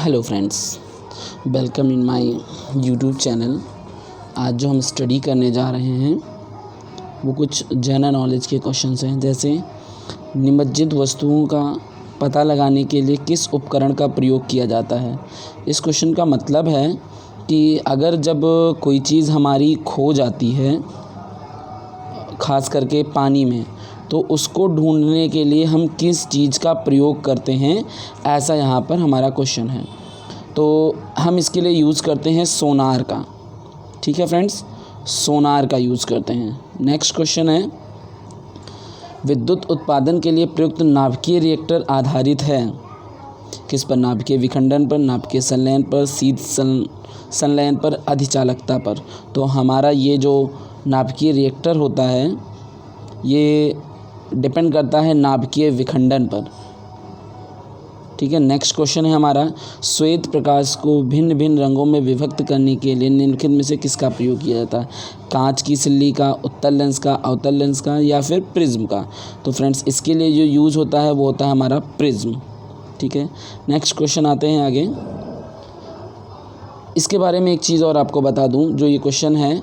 Hello friends, welcome in my YouTube channel. आज जो हम स्टडी करने जा रहे हैं वो कुछ जनरल नॉलेज के क्वेश्चंस हैं। जैसे निमज्जित वस्तुओं का पता लगाने के लिए किस उपकरण का प्रयोग किया जाता है। इस क्वेश्चन का मतलब है कि अगर जब कोई चीज़ हमारी खो जाती है, ख़ास करके पानी में, तो उसको ढूंढने के लिए हम किस चीज़ का प्रयोग करते हैं, ऐसा यहाँ पर हमारा क्वेश्चन है। तो हम इसके लिए यूज़ करते हैं सोनार का। ठीक है फ्रेंड्स, सोनार का यूज़ करते हैं। नेक्स्ट क्वेश्चन है, विद्युत उत्पादन के लिए प्रयुक्त नाभिकीय रिएक्टर आधारित है किस पर? नाभिकीय विखंडन पर, नाभिकीय संलयन पर, शीत संलयन पर, अधिचालकता पर। तो हमारा ये जो नाभिकीय रिएक्टर होता है ये डिपेंड करता है नाभिकीय विखंडन पर। ठीक है। नेक्स्ट क्वेश्चन है हमारा, श्वेत प्रकाश को भिन्न भिन्न रंगों में विभक्त करने के लिए निम्नलिखित में से किसका प्रयोग किया जाता है? कांच की सिल्ली का, उत्तल लेंस का, अवतल लेंस का, या फिर प्रिज्म का। तो फ्रेंड्स इसके लिए जो यूज़ होता है वो होता है हमारा प्रिज्म। ठीक है। नेक्स्ट क्वेश्चन आते हैं आगे। इसके बारे में एक चीज़ और आपको बता दूं, जो ये क्वेश्चन है,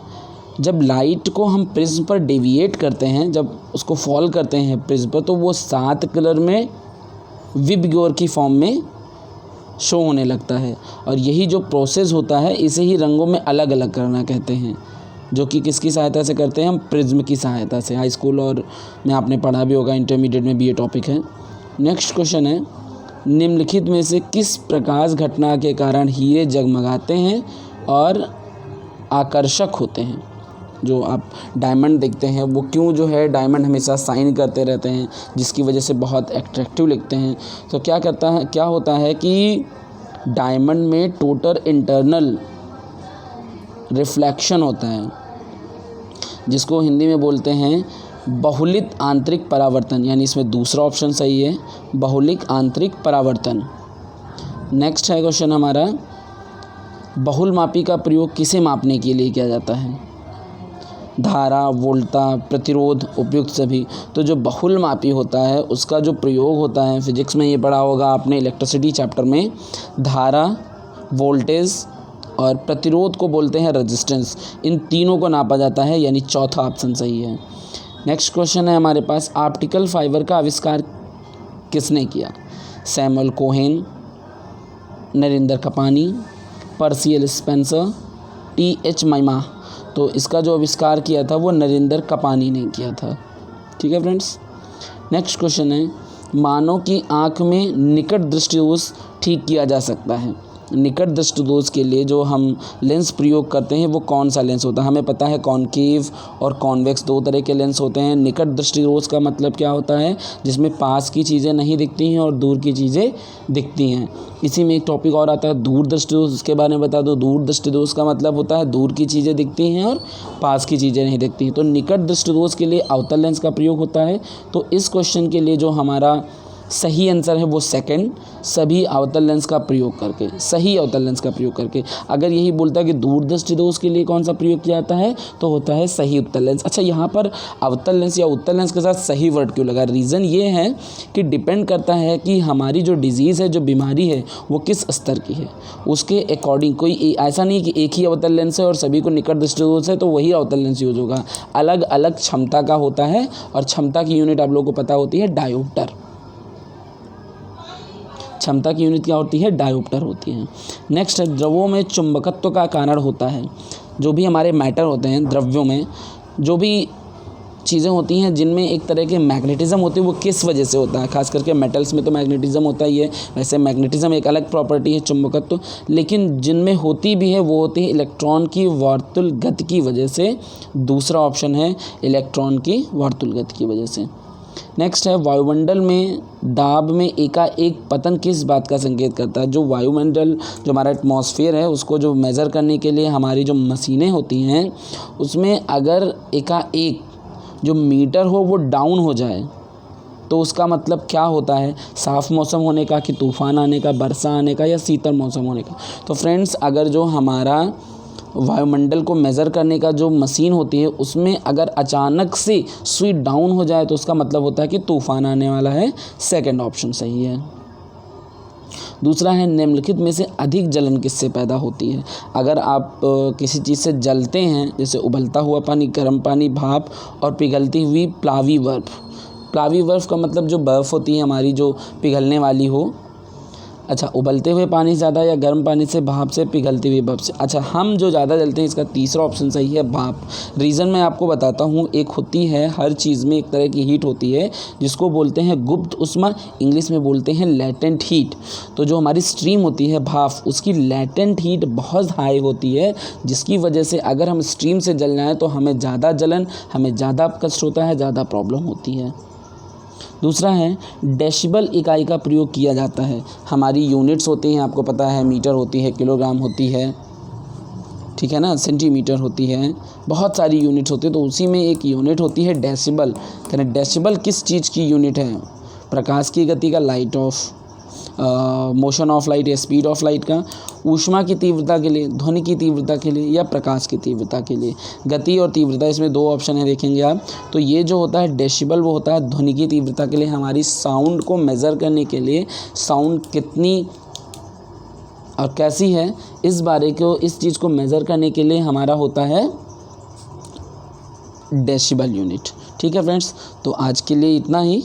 जब लाइट को हम प्रिज्म पर डेविएट करते हैं, जब उसको फॉल करते हैं प्रिज्म पर, तो वो 7 कलर में विबग्योर की फॉर्म में शो होने लगता है। और यही जो प्रोसेस होता है इसे ही रंगों में अलग अलग करना कहते हैं, जो कि किसकी सहायता से करते हैं? हम प्रिज्म की सहायता से। हाई स्कूल और में आपने पढ़ा भी होगा, इंटरमीडिएट में भी ये टॉपिक है। नेक्स्ट क्वेश्चन है, निम्नलिखित में से किस प्रकाश घटना के कारण हीरे जगमगाते हैं और आकर्षक होते हैं? जो आप डायमंड देखते हैं वो क्यों जो है डायमंड हमेशा शाइन करते रहते हैं, जिसकी वजह से बहुत एट्रैक्टिव लगते हैं। तो क्या होता है कि डायमंड में टोटल इंटरनल रिफ्लेक्शन होता है, जिसको हिंदी में बोलते हैं बहुलिक आंतरिक परावर्तन, यानी इसमें दूसरा ऑप्शन सही है, बहुलिक आंतरिक परावर्तन। नेक्स्ट है क्वेश्चन हमारा, बहुलमापी का प्रयोग किसे मापने के लिए किया जाता है? धारा, वोल्टा, प्रतिरोध, उपयुक्त सभी। तो जो बहुलमापी होता है उसका जो प्रयोग होता है, फिजिक्स में ये पढ़ा होगा आपने इलेक्ट्रिसिटी चैप्टर में, धारा, वोल्टेज और प्रतिरोध को बोलते हैं रेजिस्टेंस। इन तीनों को नापा जाता है, यानी चौथा ऑप्शन सही है। नेक्स्ट क्वेश्चन है हमारे पास, ऑप्टिकल फाइबर का आविष्कार किसने किया? Samuel Cohen, Narendra Kapany, Percival Spencer, T.H. Maiman. तो इसका जो आविष्कार किया था वो नरेंद्र कपानी ने किया था। ठीक है फ्रेंड्स। नेक्स्ट क्वेश्चन है, मानव की आँख में निकट दृष्टि दोष ठीक किया जा सकता है। निकट दृष्टि दोष के लिए जो हम लेंस प्रयोग करते हैं वो कौन सा लेंस होता है? हमें पता है कॉनकेव और कॉन्वेक्स 2 तरह के लेंस होते हैं। निकट दृष्टि दोष का मतलब क्या होता है? जिसमें पास की चीज़ें नहीं दिखती हैं और दूर की चीज़ें दिखती हैं। इसी में एक टॉपिक और आता है दूर दृष्टि दोष, उसके बारे में बता दो। दूर दृष्टि दोष का मतलब होता है दूर की चीज़ें दिखती हैं और पास की चीज़ें नहीं दिखती। तो निकट दृष्टि दोष के लिए अवतल लेंस का प्रयोग होता है। तो इस क्वेश्चन के लिए जो हमारा सही आंसर है वो सेकंड, सभी अवतल लेंस का प्रयोग करके, सही अवतल लेंस का प्रयोग करके। अगर यही बोलता है कि दूरदृष्टि दोष के लिए कौन सा प्रयोग किया जाता है, तो होता है सही उत्तल लेंस। अच्छा, यहाँ पर अवतल लेंस या उत्तल लेंस के साथ सही वर्ड क्यों लगा? रीज़न ये है कि डिपेंड करता है कि हमारी जो डिजीज़ है, जो बीमारी है, वो किस स्तर की है, उसके अकॉर्डिंग। कोई ऐसा नहीं कि एक ही अवतल लेंस है और सभी को निकट दृष्टि दोष है तो वही अवतल लेंस यूज होगा। अलग अलग क्षमता का होता है, और क्षमता की यूनिट आप लोगों को पता होती है डायोप्टर। क्षमता की यूनिट क्या होती है? डायोप्टर होती है। नेक्स्ट है, द्रवों में चुंबकत्व का कारण होता है। जो भी हमारे मैटर होते हैं, द्रव्यों में जो भी चीज़ें होती हैं जिनमें एक तरह के मैग्नेटिज्म होती है, वो किस वजह से होता है? खास करके मेटल्स में तो मैग्नेटिज्म होता ही है। वैसे मैग्नेटिज्म एक अलग प्रॉपर्टी है चुंबकत्व, लेकिन जिनमें होती भी है वो होती है इलेक्ट्रॉन की वर्तुल गति की वजह से। दूसरा ऑप्शन है इलेक्ट्रॉन की वर्तुल गति की वजह से। नेक्स्ट है, वायुमंडल में दाब में एकाएक पतन किस बात का संकेत करता है? जो वायुमंडल, जो हमारा एटमॉस्फेयर है, उसको जो मेज़र करने के लिए हमारी जो मशीनें होती हैं, उसमें अगर एकाएक जो मीटर हो वो डाउन हो जाए तो उसका मतलब क्या होता है? साफ़ मौसम होने का, कि तूफ़ान आने का, वर्षा आने का, या शीतल मौसम होने का। तो फ्रेंड्स, अगर जो हमारा वायुमंडल को मेज़र करने का जो मशीन होती है उसमें अगर अचानक से स्विच डाउन हो जाए तो उसका मतलब होता है कि तूफ़ान आने वाला है। सेकंड ऑप्शन सही है। दूसरा है निम्नलिखित में से अधिक जलन किससे पैदा होती है। अगर आप किसी चीज़ से जलते हैं, जैसे उबलता हुआ पानी, गर्म पानी, भाप और पिघलती हुई प्लावी बर्फ़। प्लावी बर्फ़ का मतलब जो बर्फ़ होती है हमारी, जो पिघलने वाली हो। अच्छा, उबलते हुए पानी से ज़्यादा या गर्म पानी से, भाप से, पिघलती हुई बर्फ़ से। अच्छा, हम जो ज़्यादा जलते हैं, इसका तीसरा ऑप्शन सही है, भाप। रीज़न मैं आपको बताता हूँ। एक होती है, हर चीज़ में एक तरह की हीट होती है जिसको बोलते हैं गुप्त उष्मा, इंग्लिश में बोलते हैं लेटेंट हीट। तो जो हमारी स्ट्रीम होती है भाप, उसकी लेटेंट हीट बहुत हाई होती है, जिसकी वजह से अगर हम स्ट्रीम से जल जाएँ तो हमें ज़्यादा जलन, हमें ज़्यादा कष्ट होता है, ज़्यादा प्रॉब्लम होती है। दूसरा है डेसिबल इकाई का प्रयोग किया जाता है। हमारी यूनिट्स होती हैं, आपको पता है, मीटर होती है, किलोग्राम होती है, ठीक है ना, सेंटीमीटर होती है, बहुत सारी यूनिट्स होती है। तो उसी में एक यूनिट होती है डेसिबल। कहते डेसिबल किस चीज़ की यूनिट है? प्रकाश की गति का, light of motion of light या स्पीड ऑफ लाइट का, ऊष्मा की तीव्रता के लिए, ध्वनि की तीव्रता के लिए या प्रकाश की तीव्रता के लिए। गति और तीव्रता, इसमें दो ऑप्शन है, देखेंगे आप। तो ये जो होता है डेसिबल, वो होता है ध्वनि की तीव्रता के लिए, हमारी साउंड को मेज़र करने के लिए, साउंड कितनी और कैसी है इस बारे को, इस चीज़ को मेज़र करने के लिए हमारा होता है डेसिबल यूनिट। ठीक है फ्रेंड्स, तो आज के लिए इतना ही।